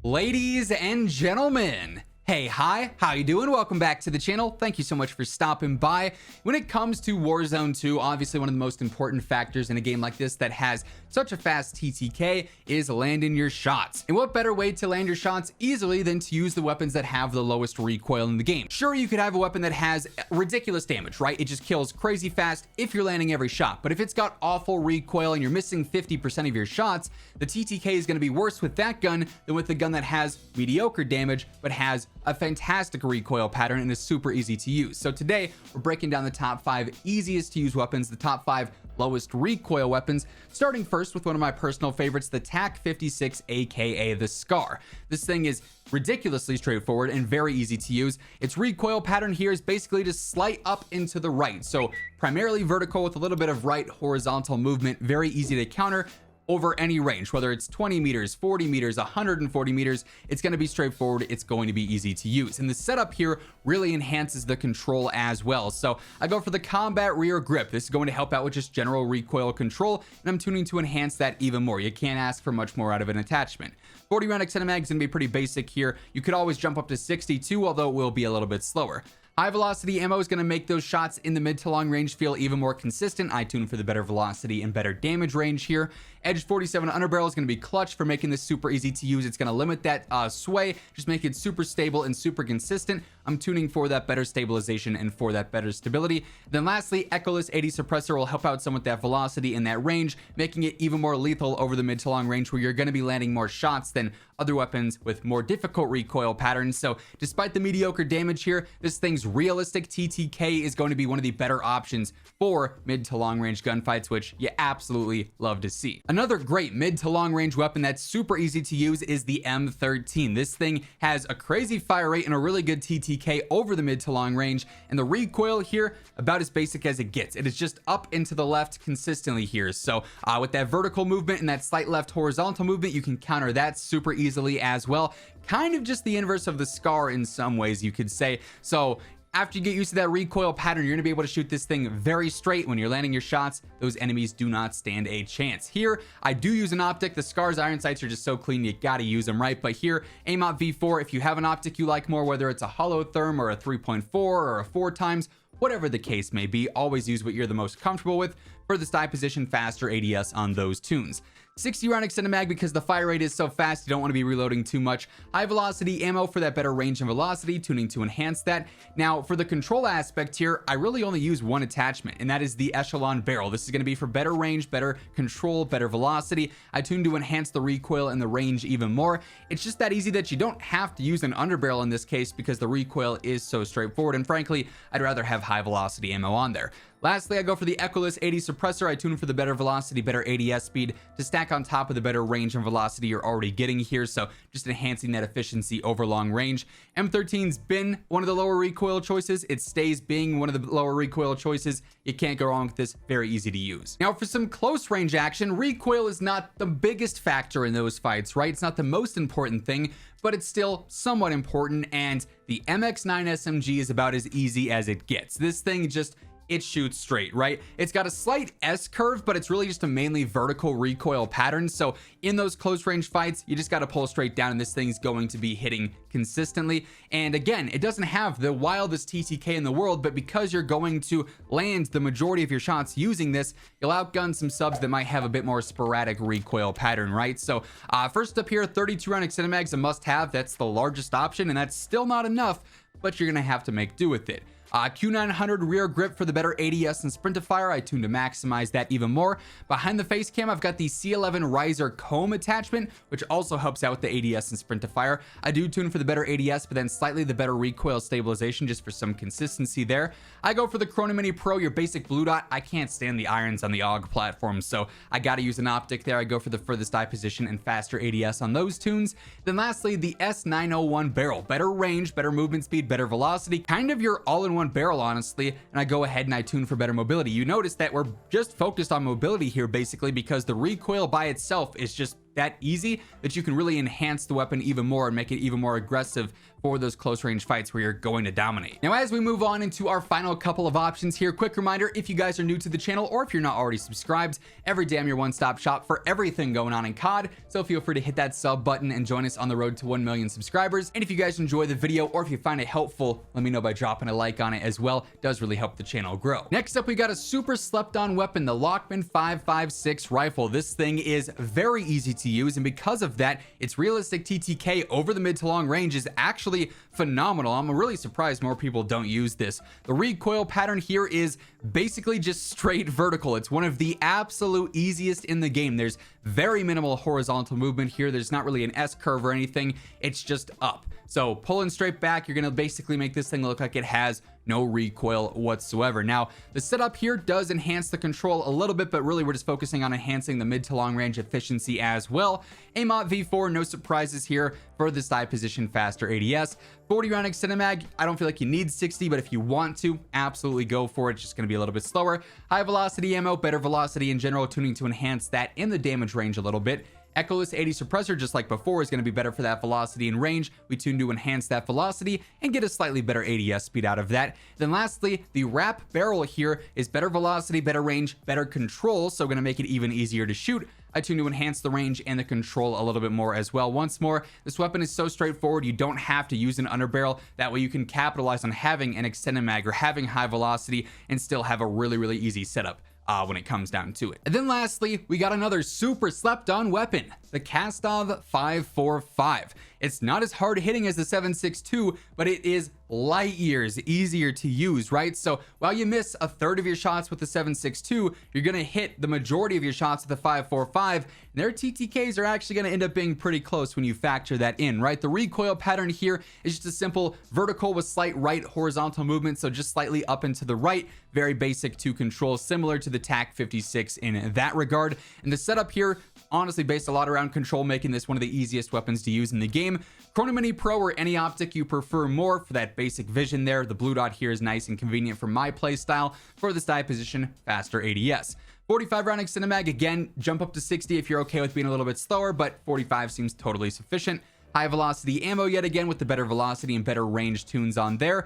Ladies and gentlemen, hey, hi, how you doing? Welcome back to the channel. Thank you so much for stopping by. When it comes to Warzone 2, obviously one of the most important factors in a game like this that has such a fast TTK is landing your shots. And what better way to land your shots easily than to use the weapons that have the lowest recoil in the game? Sure, you could have a weapon that has ridiculous damage, right? It just kills crazy fast if you're landing every shot. But if it's got awful recoil and you're missing 50% of your shots, the TTK is going to be worse with that gun than with the gun that has mediocre damage but has a fantastic recoil pattern and is super easy to use. So today we're breaking down the top 5 easiest to use weapons, the top 5 lowest recoil weapons, starting first with one of my personal favorites, the TAC-56, aka the Scar. This thing is ridiculously straightforward and very easy to use. Its recoil pattern here is basically just slight up into the right, so primarily vertical with a little bit of right horizontal movement, very easy to counter over any range, whether it's 20 meters, 40 meters, 140 meters. It's going to be straightforward. It's going to be easy to use. And the setup here really enhances the control as well. So I go for the combat rear grip. This is going to help out with just general recoil control, and I'm tuning to enhance that even more. You can't ask for much more out of an attachment. 40 round extended mag is going to be pretty basic here. You could always jump up to 62, although it will be a little bit slower. High velocity ammo is going to make those shots in the mid to long range feel even more consistent. I tune for the better velocity and better damage range here. Edge 47 underbarrel is going to be clutch for making this super easy to use. It's going to limit that sway, just make it super stable and super consistent. I'm tuning for that better stabilization and for that better stability. Then lastly, Echoless 80 suppressor will help out some with that velocity and that range, making it even more lethal over the mid to long range where you're going to be landing more shots than other weapons with more difficult recoil patterns. So despite the mediocre damage here, this thing's realistic TTK is going to be one of the better options for mid to long range gunfights, which you absolutely love to see. Another great mid to long range weapon that's super easy to use is the M13. This thing has a crazy fire rate and a really good TTK over the mid to long range, and the recoil here about as basic as it gets. It is just up into the left consistently here. So with that vertical movement and that slight left horizontal movement, you can counter that super easily as well. Kind of just the inverse of the Scar in some ways, you could say. So after you get used to that recoil pattern, you're gonna be able to shoot this thing very straight. When you're landing your shots, those enemies do not stand a chance. Here, I do use an optic. The Scar's iron sights are just so clean, you gotta use them, right? But here, AIMOT V4, if you have an optic you like more, whether it's a holotherm or a 3.4 or a 4 times, whatever the case may be, always use what you're the most comfortable with. Furthest eye position, faster ADS on those tunes. 60 round extended mag, because the fire rate is so fast, you don't want to be reloading too much. High velocity ammo for that better range and velocity, tuning to enhance that. Now for the control aspect here, I really only use one attachment, and that is the Echelon barrel. This is going to be for better range, better control, better velocity. I tune to enhance the recoil and the range even more. It's just that easy that you don't have to use an underbarrel in this case because the recoil is so straightforward, and frankly, I'd rather have high velocity ammo on there. Lastly, I go for the Echoless 80 suppressor. I tune for the better velocity, better ADS speed to stack on top of the better range and velocity you're already getting here. So just enhancing that efficiency over long range. M13's been one of the lower recoil choices. It stays being one of the lower recoil choices. You can't go wrong with this. Very easy to use. Now for some close range action, recoil is not the biggest factor in those fights, right? It's not the most important thing, but it's still somewhat important. And the MX9 SMG is about as easy as it gets. This thing just, it shoots straight, right? It's got a slight S curve, but it's really just a mainly vertical recoil pattern. So in those close range fights, you just got to pull straight down and this thing's going to be hitting consistently. And again, it doesn't have the wildest TTK in the world, but because you're going to land the majority of your shots using this, you'll outgun some subs that might have a bit more sporadic recoil pattern, right? So first up here, 32 round extended mag's a must have. That's the largest option, and that's still not enough, but you're gonna have to make do with it. Q900 rear grip for the better ADS and sprint to fire. I tune to maximize that even more. Behind the face cam, I've got the C11 riser comb attachment, which also helps out with the ADS and sprint to fire. I do tune for the better ADS, but then slightly the better recoil stabilization just for some consistency there. I go for the Chrono Mini Pro, your basic blue dot. I can't stand the irons on the AUG platform, so I gotta use an optic there. I go for the furthest eye position and faster ADS on those tunes. Then lastly, the S901 barrel. Better range, better movement speed, better velocity. Kind of your all-in-one barrel, honestly, and I go ahead and I tune for better mobility. You notice that we're just focused on mobility here basically because the recoil by itself is just that easy that you can really enhance the weapon even more and make it even more aggressive for those close range fights where you're going to dominate. Now, as we move on into our final couple of options here, quick reminder, if you guys are new to the channel or if you're not already subscribed, every day I'm your one-stop shop for everything going on in COD. So feel free to hit that sub button and join us on the road to 1 million subscribers. And if you guys enjoy the video or if you find it helpful, let me know by dropping a like on it as well. It does really help the channel grow. Next up, we got a super slept on weapon, the Lachmann 5.56 rifle. This thing is very easy to use, and because of that, its realistic TTK over the mid to long range is actually phenomenal. I'm really surprised more people don't use this. The recoil pattern here is basically just straight vertical. It's one of the absolute easiest in the game. There's very minimal horizontal movement here. There's not really an S curve or anything. It's just up. So pulling straight back, you're gonna basically make this thing look like it has no recoil whatsoever. Now, the setup here does enhance the control a little bit, but really we're just focusing on enhancing the mid to long range efficiency as well. AMOT V4, no surprises here. For the side position, faster ADS. 40 round extended mag, I don't feel like you need 60, but if you want to, absolutely go for it. It's just gonna be a little bit slower. High velocity ammo, better velocity in general, tuning to enhance that in the damage range a little bit. Echoless 80 suppressor, just like before, is going to be better for that velocity and range. We tune to enhance that velocity and get a slightly better ADS speed out of that. Then lastly, the wrap barrel here is better velocity, better range, better control, so going to make it even easier to shoot. I tune to enhance the range and the control a little bit more as well. Once more, this weapon is so straightforward, you don't have to use an underbarrel. That way you can capitalize on having an extended mag or having high velocity and still have a really easy setup when it comes down to it. And then lastly, we got another super slept on weapon, the Kastov 5.45. It's not as hard hitting as the 7.62, but it is light years easier to use, right? So while you miss a third of your shots with the 7.62, you're gonna hit the majority of your shots with the 5.45. Their TTKs are actually gonna end up being pretty close when you factor that in, right? The recoil pattern here is just a simple vertical with slight right horizontal movement, so just slightly up and to the right. Very basic to control, similar to the TAC 56 in that regard. And the setup here, honestly based a lot around control, making this one of the easiest weapons to use in the game. Chrono Mini Pro or any optic you prefer more for that basic vision there. The blue dot here is nice and convenient for my play style. For the side position, faster ADS. 45 round extended mag, again, jump up to 60 if you're okay with being a little bit slower, but 45 seems totally sufficient. High velocity ammo yet again with the better velocity and better range tunes on there.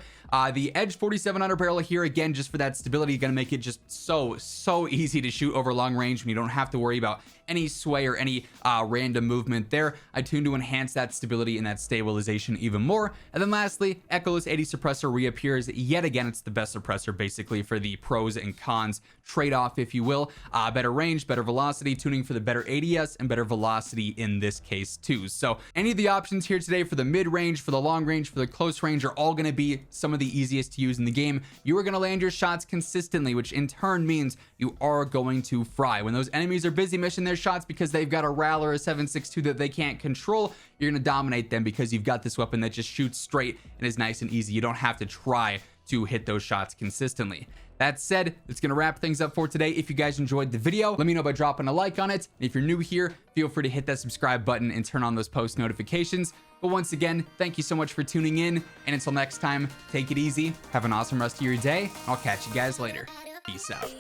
The Edge 47 underbarrel here, again, just for that stability, gonna make it just so easy to shoot over long range when you don't have to worry about any sway or any random movement there. I tune to enhance that stability and that stabilization even more. And then lastly, Echoless 80 suppressor reappears yet again. It's the best suppressor basically for the pros and cons trade-off, if you will. Better range, better velocity, tuning for the better ADS and better velocity in this case too. So any of the options here today for the mid-range, for the long range, for the close range are all going to be some of the easiest to use in the game. You are going to land your shots consistently, which in turn means you are going to fry. When those enemies are busy missing their shots because they've got a RAL or a 7.62 that they can't control, you're going to dominate them because you've got this weapon that just shoots straight and is nice and easy. You don't have to try to hit those shots consistently. That said, it's going to wrap things up for today. If you guys enjoyed the video, let me know by dropping a like on it. And if you're new here, feel free to hit that subscribe button and turn on those post notifications. But once again, thank you so much for tuning in. And until next time, take it easy. Have an awesome rest of your day. I'll catch you guys later. Peace out.